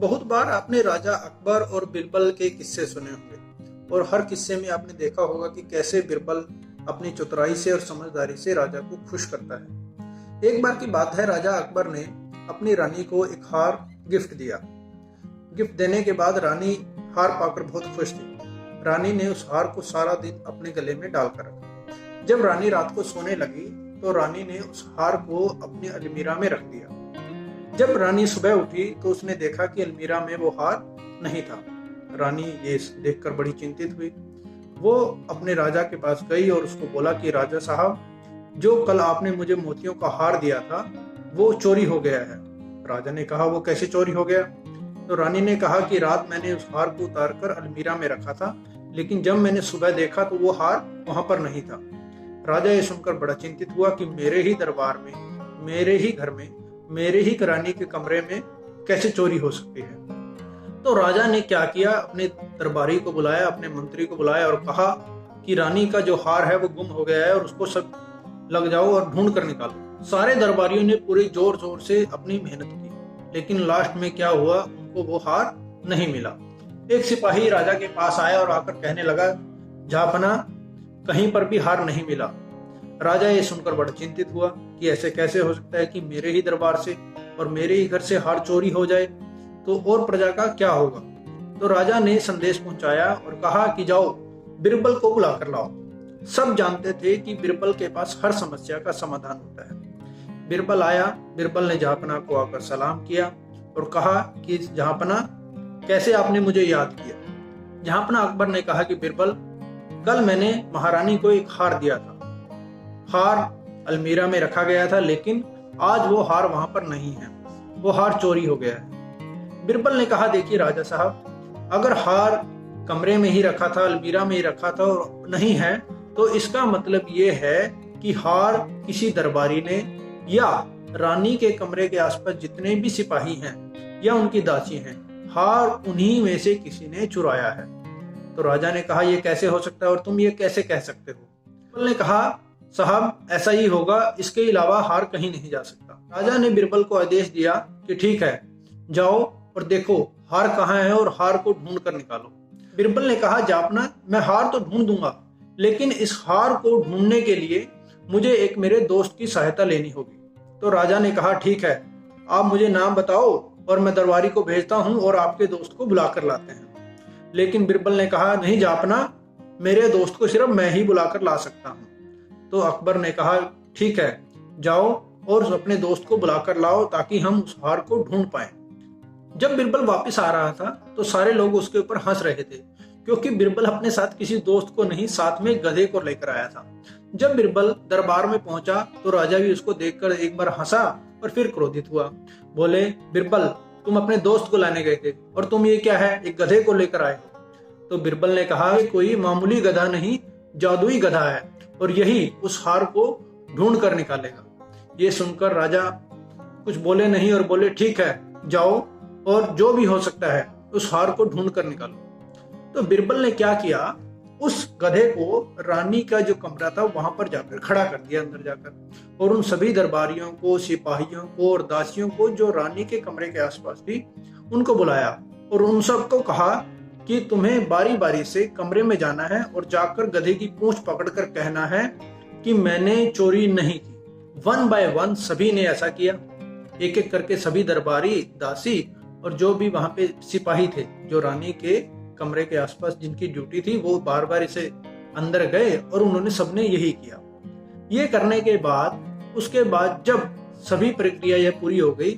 बहुत बार आपने राजा अकबर और बिरबल के किस्से सुने होंगे और हर किस्से में आपने देखा होगा कि कैसे बिरबल अपनी चतुराई से और समझदारी से राजा को खुश करता है। एक बार की बात है, राजा अकबर ने अपनी रानी को एक हार गिफ्ट दिया। गिफ्ट देने के बाद रानी हार पाकर बहुत खुश थी। रानी ने उस हार को सारा दिन अपने गले में डालकर रखा। जब रानी रात को सोने लगी तो रानी ने उस हार को अपनी अलमीरा में रख दिया। जब रानी सुबह उठी तो उसने देखा कि अलमीरा में वो हार नहीं था। रानी ये देखकर बड़ी चिंतित हुई। वो अपने राजा के पास गई और उसको बोला कि राजा साहब, जो कल आपने मुझे मोतियों का हार दिया था वो चोरी हो गया है। राजा ने कहा, वो कैसे चोरी हो गया? तो रानी ने कहा कि रात मैंने उस हार को उतार कर अलमीरा में रखा था, लेकिन जब मैंने सुबह देखा तो वो हार वहां पर नहीं था। राजा ये सुनकर बड़ा चिंतित हुआ कि मेरे ही दरबार में, मेरे ही घर में, मेरे ही रानी के कमरे में कैसे चोरी हो सकती है। तो राजा ने क्या किया, अपने दरबारी को बुलाया, अपने मंत्री को बुलाया और कहा कि रानी का जो हार है वो गुम हो गया है और उसको सब लग जाओ और ढूंढ कर निकालो। सारे दरबारियों ने पूरे जोर जोर से अपनी मेहनत की, लेकिन लास्ट में क्या हुआ, उनको वो हार नहीं मिला। एक सिपाही राजा के पास आया और आकर कहने लगा, जहांपना, कहीं पर भी हार नहीं मिला। राजा ये सुनकर बड़ा चिंतित हुआ कि ऐसे कैसे हो सकता है कि मेरे ही दरबार से और मेरे ही घर से हार चोरी हो जाए, तो और प्रजा का क्या होगा। तो राजा ने संदेश पहुंचाया और कहा कि जाओ बिरबल को बुला कर लाओ। सब जानते थे कि बिरबल के पास हर समस्या का समाधान होता है। बिरबल आया। बिरबल ने जहांपना को आकर सलाम किया और कहा कि जहांपना, कैसे आपने मुझे याद किया। जहांपना अकबर ने कहा कि बिरबल, कल मैंने महारानी को एक हार दिया था। हार अलमीरा में रखा गया था, लेकिन आज वो हार वहां पर नहीं है, वो हार चोरी हो गया है। बिरबल ने कहा, देखिए राजा साहब, अगर हार कमरे में ही रखा था, अलमीरा में ही रखा था और नहीं है, तो इसका मतलब ये है कि हार किसी दरबारी ने या रानी के कमरे के आसपास जितने भी सिपाही हैं या उनकी दासी हैं, हार उन्हीं में से किसी ने चुराया है। तो राजा ने कहा, ये कैसे हो सकता है और तुम ये कैसे कह सकते हो? बिरबल ने कहा, साहब ऐसा ही होगा, इसके अलावा हार कहीं नहीं जा सकता। राजा ने बिरबल को आदेश दिया कि ठीक है, जाओ और देखो हार कहाँ है और हार को ढूंढ कर निकालो। बिरबल ने कहा, जापना, मैं हार तो ढूंढ दूंगा, लेकिन इस हार को ढूंढने के लिए मुझे एक मेरे दोस्त की सहायता लेनी होगी। तो राजा ने कहा, ठीक है, आप मुझे नाम बताओ और मैं दरबारी को भेजता हूँ और आपके दोस्त को बुला कर लाते हैं। लेकिन बिरबल ने कहा, नहीं जापना, मेरे दोस्त को सिर्फ मैं ही बुलाकर ला सकता हूँ। तो अकबर ने कहा, ठीक है, जाओ और अपने दोस्त को बुलाकर लाओ ताकि हम उस हार को ढूंढ पाए। जब बिरबल वापस आ रहा था तो सारे लोग उसके ऊपर हंस रहे थे, क्योंकि बिरबल अपने साथ किसी दोस्त को नहीं, साथ में गधे को लेकर आया था। जब बिरबल दरबार में पहुंचा तो राजा भी उसको देखकर एक बार हंसा और फिर क्रोधित हुआ। बोले, बिरबल, तुम अपने दोस्त को लाने गए थे और तुम ये क्या है, एक गधे को लेकर आए हो। तो बिरबल ने कहा, कोई मामूली गधा नहीं, जादुई गधा है और यही उस हार को ढूंढ कर निकालेगा। ये सुनकर राजा कुछ बोले नहीं और बोले, ठीक है, जाओ और जो भी हो सकता है उस हार को ढूंढ कर निकालो। तो बिरबल ने क्या किया, उस गधे को रानी का जो कमरा था वहां पर जाकर खड़ा कर दिया, अंदर जाकर, और उन सभी दरबारियों को, सिपाहियों को और दासियों को जो रानी के कमरे के आसपास थी, उनको बुलाया और उन सबको कहा कि तुम्हें बारी बारी से कमरे में जाना है और जाकर गधे की पूंछ पकड़कर कहना है कि मैंने चोरी नहीं की। वन बाय वन सभी ने ऐसा किया। एक एक करके सभी दरबारी, दासी और जो भी वहां पे सिपाही थे जो रानी के कमरे के आसपास जिनकी ड्यूटी थी, वो बार बार इसे अंदर गए और उन्होंने सबने यही किया। ये करने के बाद, उसके बाद जब सभी प्रक्रिया यह पूरी हो गई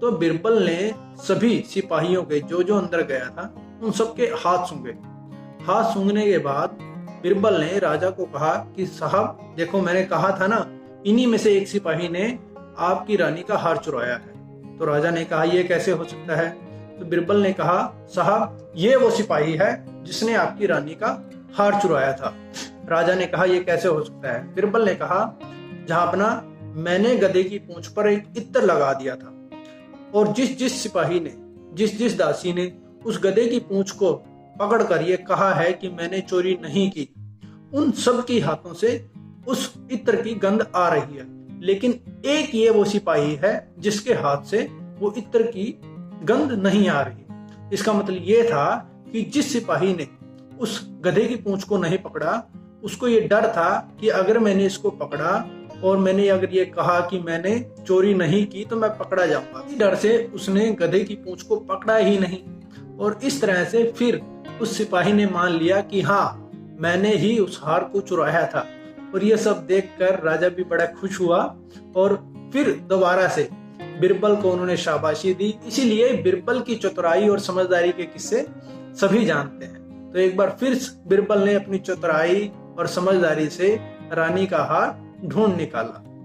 तो बिरबल ने सभी सिपाहियों के जो जो अंदर गया था उन सबके हाथ सूंघे। हाथ सूंघने के बाद बिरबल ने राजा को कहा कि साहब देखो, मैंने कहा था ना, इन्हीं में से एक सिपाही ने आपकी रानी का हार चुराया है। तो राजा ने कहा, यह कैसे हो सकता है? तो बिरबल ने कहा, साहब ये वो सिपाही है जिसने आपकी रानी का हार चुराया था। राजा ने कहा, यह कैसे हो सकता है? बिरबल ने कहा, जहांपना, मैंने गधे की पूंछ पर एक इत्र लगा दिया था और जिस जिस सिपाही ने, जिस जिस दासी ने उस गधे की पूंछ को पकड़कर ये कहा है कि मैंने चोरी नहीं की, उन सब के हाथों से उस इत्र की गंध आ रही है, लेकिन एक ये वो सिपाही है जिसके हाथ से वो इत्र की गंध नहीं आ रही। इसका मतलब ये था कि जिस सिपाही ने उस गधे की पूंछ को नहीं पकड़ा, उसको ये डर था कि अगर मैंने इसको पकड़ा और मैंने अगर ये कहा कि मैंने चोरी नहीं की तो मैं पकड़ा जाऊंगा। इस डर से उसने गधे की पूंछ को पकड़ा ही नहीं। और इस तरह से फिर उस सिपाही ने मान लिया कि हाँ, मैंने ही उस हार को चुराया था। और ये सब देखकर राजा भी बड़ा खुश हुआ और फिर दोबारा से बिरबल को उन्होंने शाबाशी दी। इसीलिए बिरबल की चतुराई और समझदारी के किस्से सभी जानते हैं। तो एक बार फिर बिरबल ने अपनी चतुराई और समझदारी से रानी का हार ढूंढ निकाला।